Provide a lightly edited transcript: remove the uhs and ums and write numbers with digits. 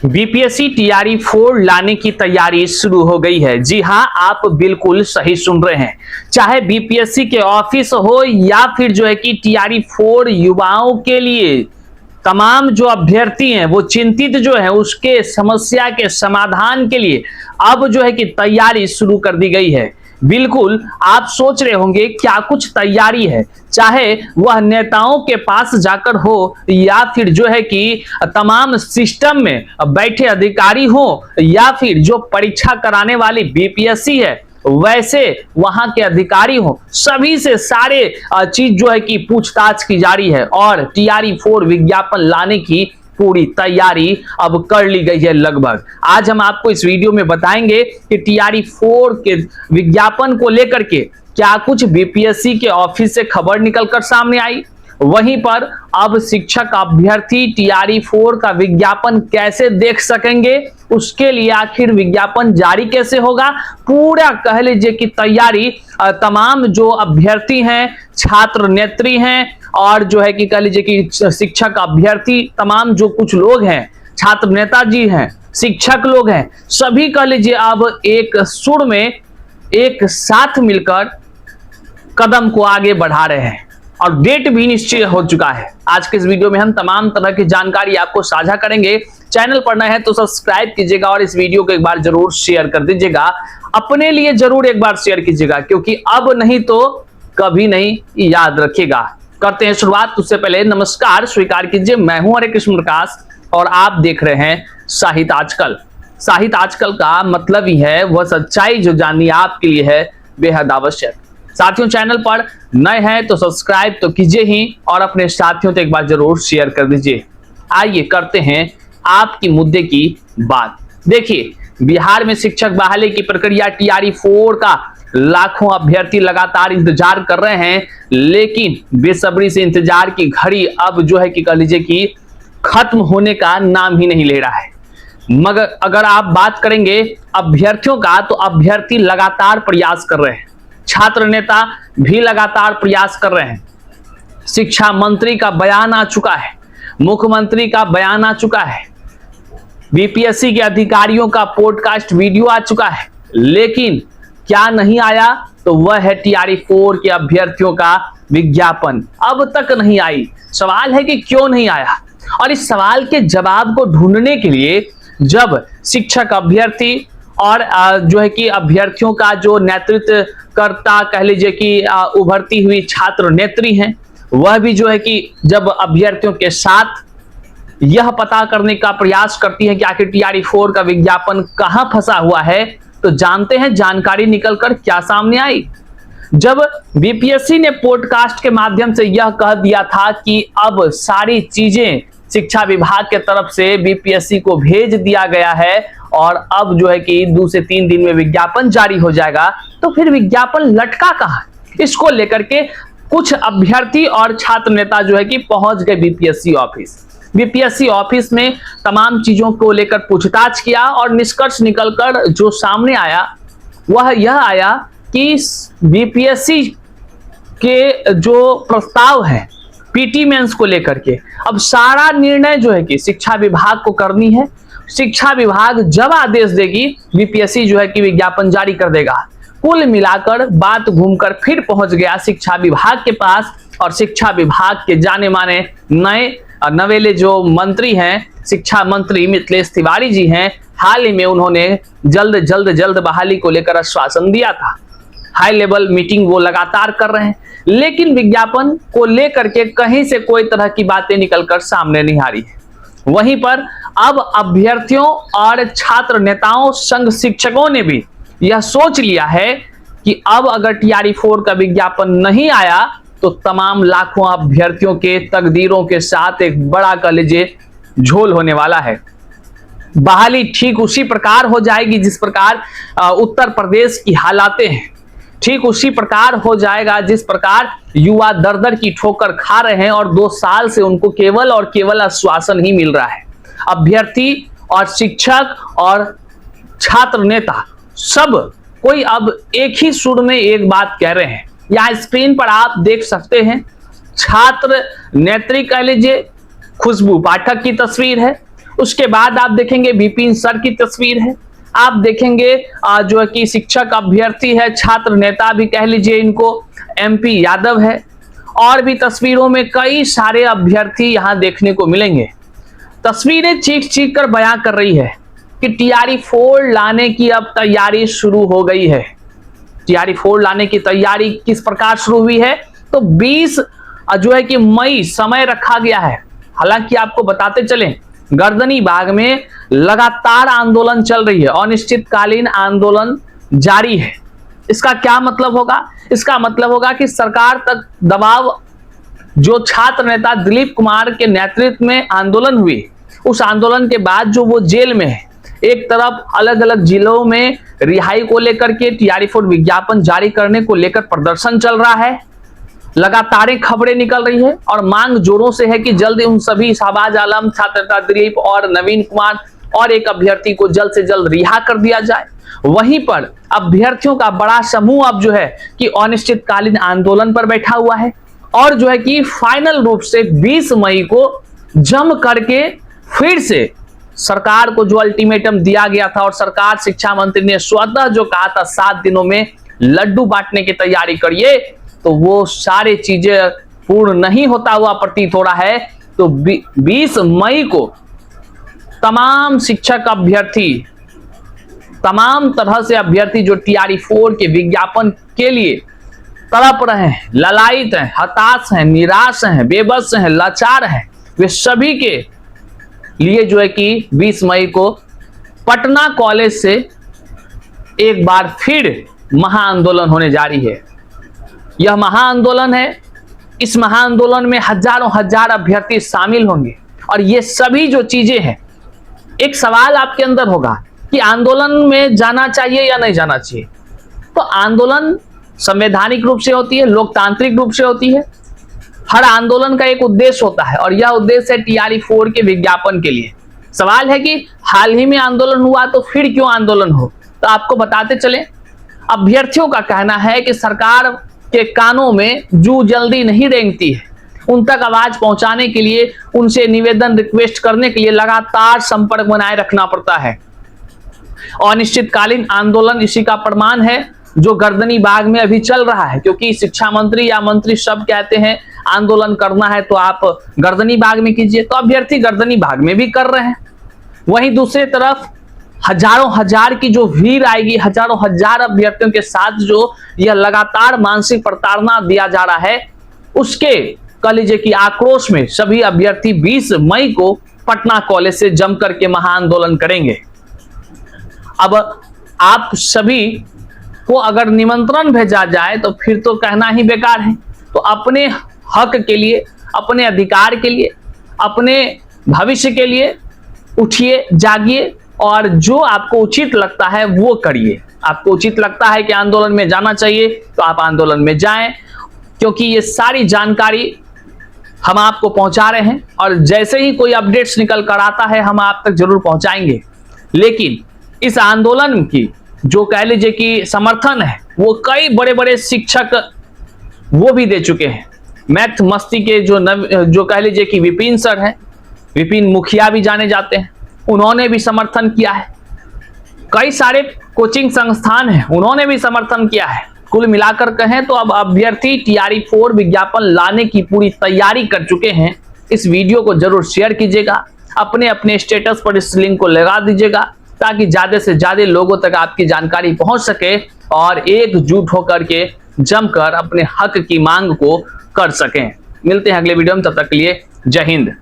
BPSC TRE 4 लाने की तैयारी शुरू हो गई है। जी हां, आप बिल्कुल सही सुन रहे हैं। चाहे बीपीएससी के ऑफिस हो या फिर जो है कि टीआरई 4 युवाओं के लिए तमाम जो अभ्यर्थी हैं वो चिंतित जो है उसके समस्या के समाधान के लिए अब जो है कि तैयारी शुरू कर दी गई है। बिल्कुल आप सोच रहे होंगे क्या कुछ तैयारी है, चाहे वह नेताओं के पास जाकर हो या फिर जो है कि तमाम सिस्टम में बैठे अधिकारी हो या फिर जो परीक्षा कराने वाली बीपीएससी है वैसे वहां के अधिकारी हो, सभी से सारे चीज जो है कि पूछताछ की जा रही है और टीआरई 4 विज्ञापन लाने की पूरी तैयारी अब कर ली गई है लगभग। आज हम आपको इस वीडियो में बताएंगे कि टीआरई 4 के विज्ञापन को लेकर के क्या कुछ बीपीएससी के ऑफिस से खबर निकलकर सामने आई, वहीं पर अब शिक्षक अभ्यर्थी टीआरई 4 का विज्ञापन कैसे देख सकेंगे, उसके लिए आखिर विज्ञापन जारी कैसे होगा, पूरा कह लीजिए कि तैयारी तमाम जो अभ्यर्थी हैं, छात्र नेत्री हैं और जो है कि कह लीजिए कि शिक्षक अभ्यर्थी तमाम जो कुछ लोग हैं, छात्र नेताजी हैं, शिक्षक लोग हैं, सभी कह लीजिए अब एक सुर में एक साथ मिलकर कदम को आगे बढ़ा रहे हैं और डेट भी निश्चित हो चुका है। आज के इस वीडियो में हम तमाम तरह की जानकारी आपको साझा करेंगे। चैनल पर नए हैं तो सब्सक्राइब कीजिएगा और इस वीडियो को एक बार जरूर शेयर कर दीजिएगा। अपने लिए जरूर एक बार शेयर कीजिएगा क्योंकि अब नहीं तो कभी नहीं, याद रखिएगा। करते हैं शुरुआत। उससे पहले नमस्कार स्वीकार कीजिए, मैं हूं हरे कृष्ण प्रकाश और आप देख रहे हैं साहित्य आजकल। साहित्य आजकल का मतलब ही है वह सच्चाई जो जाननी आपके लिए है बेहद आवश्यक। साथियों, चैनल पर नए हैं तो सब्सक्राइब तो कीजिए ही और अपने साथियों तो एक बार जरूर शेयर कर दीजिए। आइए करते हैं आपकी मुद्दे की बात। देखिए, बिहार में शिक्षक बहाली की प्रक्रिया टीआरई 4 का लाखों अभ्यर्थी लगातार इंतजार कर रहे हैं, लेकिन बेसब्री से इंतजार की घड़ी अब जो है कि कह लीजिए कि खत्म होने का नाम ही नहीं ले रहा है। मगर अगर आप बात करेंगे अभ्यर्थियों का तो अभ्यर्थी लगातार प्रयास कर रहे हैं, छात्र नेता भी लगातार प्रयास कर रहे हैं। शिक्षा मंत्री का बयान आ चुका है, मुख्यमंत्री का बयान आ चुका है, बीपीएससी के अधिकारियों का पॉडकास्ट वीडियो आ चुका है, लेकिन क्या नहीं आया तो वह है टीआरई 4 के अभ्यर्थियों का विज्ञापन। अब तक नहीं आई। सवाल है कि क्यों नहीं आया, और इस सवाल के जवाब को ढूंढने के लिए जब शिक्षक अभ्यर्थी और जो है कि अभ्यर्थियों का जो नेतृत्व करता कह लीजिए कि उभरती हुई छात्र नेत्री हैं, वह भी जो है कि जब अभ्यर्थियों के साथ यह पता करने का प्रयास करती है कि आखिर टीआरई 4 का विज्ञापन कहां फंसा हुआ है, तो जानते हैं जानकारी निकलकर क्या सामने आई। जब बीपीएससी ने पॉडकास्ट के माध्यम से यह कह दिया था कि अब सारी चीजें शिक्षा विभाग के तरफ से बीपीएससी को भेज दिया गया है और अब जो है कि 2 से 3 दिन में विज्ञापन जारी हो जाएगा, तो फिर विज्ञापन लटका कहां? इसको लेकर के कुछ अभ्यर्थी और छात्र नेता जो है कि पहुंच गए बीपीएससी ऑफिस। बीपीएससी ऑफिस में तमाम चीजों को लेकर पूछताछ किया और निष्कर्ष निकलकर जो सामने आया वह यह आया कि बीपीएससी के जो प्रस्ताव है पीटी मेंस को लेकर के अब सारा निर्णय जो है कि शिक्षा विभाग को करनी है। शिक्षा विभाग जब आदेश देगी बीपीएससी जो है कि विज्ञापन जारी कर देगा। कुल मिलाकर बात घूमकर फिर पहुंच गया शिक्षा विभाग के पास और शिक्षा विभाग के जाने माने नए नवेले जो मंत्री हैं, शिक्षा मंत्री मिथिलेश तिवारी जी हैं, हाल ही में उन्होंने जल्द बहाली को लेकर आश्वासन दिया था। हाई लेवल मीटिंग वो लगातार कर रहे हैं, लेकिन विज्ञापन को लेकर के कहीं से कोई तरह की बातें निकलकर सामने नहीं आ रही है। वहीं पर अब अभ्यर्थियों और छात्र नेताओं संघ शिक्षकों ने भी यह सोच लिया है कि अब अगर टीआरई 4 का विज्ञापन नहीं आया तो तमाम लाखों अभ्यर्थियों के तकदीरों के साथ एक बड़ा कह लीजिए झोल होने वाला है। बहाली ठीक उसी प्रकार हो जाएगी जिस प्रकार उत्तर प्रदेश की हालातें हैं, ठीक उसी प्रकार हो जाएगा जिस प्रकार युवा दर दर की ठोकर खा रहे हैं और 2 साल से उनको केवल और केवल आश्वासन ही मिल रहा है। अभ्यर्थी और शिक्षक और छात्र नेता सब कोई अब एक ही सुर में एक बात कह रहे हैं। यहाँ स्क्रीन पर आप देख सकते हैं छात्र नेत्री कह लीजिए खुशबू पाठक की तस्वीर है उसके बाद आप देखेंगे विपिन सर की तस्वीर है, आप देखेंगे जो है कि शिक्षक अभ्यर्थी है, छात्र नेता भी कह लीजिए इनको, MP यादव है, और भी तस्वीरों में कई सारे अभ्यर्थी यहां देखने को मिलेंगे। तस्वीरें चीख चीख कर बयां कर रही है कि TRE 4 लाने की अब तैयारी शुरू हो गई है। TRE 4 लाने की तैयारी किस प्रकार शुरू हुई है, तो 20 जो है कि मई समय रखा गया है। हालांकि आपको बताते चलें, गर्दनीबाग में लगातार आंदोलन चल रही है, अनिश्चितकालीन आंदोलन जारी है। इसका क्या मतलब होगा? इसका मतलब होगा कि सरकार तक दबाव, जो छात्र नेता दिलीप कुमार के नेतृत्व में आंदोलन हुई, उस आंदोलन के बाद जो वो जेल में है, एक तरफ अलग अलग जिलों में रिहाई को लेकर के TRE 4 विज्ञापन जारी करने को लेकर प्रदर्शन चल रहा है, लगातार खबरें निकल रही है और मांग जोरों से है कि जल्द उन सभी शहबाज आलम, छात्र नेता दिलीप और नवीन कुमार और एक अभ्यर्थी को जल्द से जल्द रिहा कर दिया जाए। वहीं पर अभ्यर्थियों का बड़ा समूह अब जो है कि अनिश्चितकालीन आंदोलन पर बैठा हुआ है और जो है कि फाइनल रूप से 20 मई को जम करके फिर से सरकार को जो अल्टीमेटम दिया गया था और सरकार, शिक्षा मंत्री ने स्वतः जो कहा था 7 दिनों में लड्डू बांटने की तैयारी करिए, तो वो सारी चीजें पूर्ण नहीं होता हुआ प्रतीत हो रहा है। तो 20 मई को तमाम शिक्षक अभ्यर्थी, तमाम तरह से अभ्यर्थी जो TRE 4 के विज्ञापन के लिए तड़प रहे हैं, ललायित हैं, हताश हैं, निराश हैं, बेबस हैं, लाचार हैं, वे सभी के लिए जो है कि 20 मई को पटना कॉलेज से एक बार फिर महाआंदोलन होने जा रही है। यह महाआंदोलन है, इस महाआंदोलन में हजारों हजार अभ्यर्थी शामिल होंगे और ये सभी जो चीजें हैं, एक सवाल आपके अंदर होगा कि आंदोलन में जाना चाहिए या नहीं जाना चाहिए। तो आंदोलन संवैधानिक रूप से होती है, लोकतांत्रिक रूप से होती है, हर आंदोलन का एक उद्देश्य होता है और यह उद्देश्य है TRE 4 के विज्ञापन के लिए। सवाल है कि हाल ही में आंदोलन हुआ तो फिर क्यों आंदोलन हो, तो आपको बताते चले, अभ्यर्थियों का कहना है कि सरकार के कानों में जू जल्दी नहीं रेंगती है, उन तक आवाज पहुंचाने के लिए, उनसे निवेदन रिक्वेस्ट करने के लिए लगातार संपर्क बनाए रखना पड़ता है। अनिश्चितकालीन आंदोलन इसी का प्रमाण है जो गर्दनीबाग में अभी चल रहा है, क्योंकि शिक्षा मंत्री या मंत्री सब कहते हैं आंदोलन करना है तो आप गर्दनीबाग में कीजिए, तो अभ्यर्थी गर्दनीबाग में भी कर रहे हैं। वहीं दूसरी तरफ हजारों हजार की जो भीड़ आएगी, हजारों हजार अभ्यर्थियों के साथ जो यह लगातार मानसिक प्रताड़ना दिया जा रहा है, उसके कह लीजिए कि आक्रोश में सभी अभ्यर्थी 20 मई को पटना कॉलेज से जम करके महाआंदोलन करेंगे। अब आप सभी को अगर निमंत्रण भेजा जाए तो फिर तो कहना ही बेकार है। तो अपने हक के लिए, अपने अधिकार के लिए, अपने भविष्य के लिए उठिए, जागिए और जो आपको उचित लगता है वो करिए। आपको उचित लगता है कि आंदोलन में जाना चाहिए तो आप आंदोलन में जाएं, क्योंकि ये सारी जानकारी हम आपको पहुंचा रहे हैं और जैसे ही कोई अपडेट्स निकल कर आता है हम आप तक जरूर पहुंचाएंगे। लेकिन इस आंदोलन की जो कह लीजिए कि समर्थन है वो कई बड़े बड़े शिक्षक वो भी दे चुके हैं। मैथ मस्ती के जो कह लीजिए कि विपिन सर हैं, विपिन मुखिया भी जाने जाते हैं, उन्होंने भी समर्थन किया है। कई सारे कोचिंग संस्थान हैं, उन्होंने भी समर्थन किया है। कुल मिलाकर कहें तो अब अभ्यर्थी TRE 4 विज्ञापन लाने की पूरी तैयारी कर चुके हैं। इस वीडियो को जरूर शेयर कीजिएगा, अपने अपने स्टेटस पर इस लिंक को लगा दीजिएगा ताकि ज्यादा से ज्यादा लोगों तक आपकी जानकारी पहुंच सके और एकजुट होकर के जमकर अपने हक की मांग को कर सकें। मिलते हैं अगले वीडियो में, तब तक के लिए जय हिंद।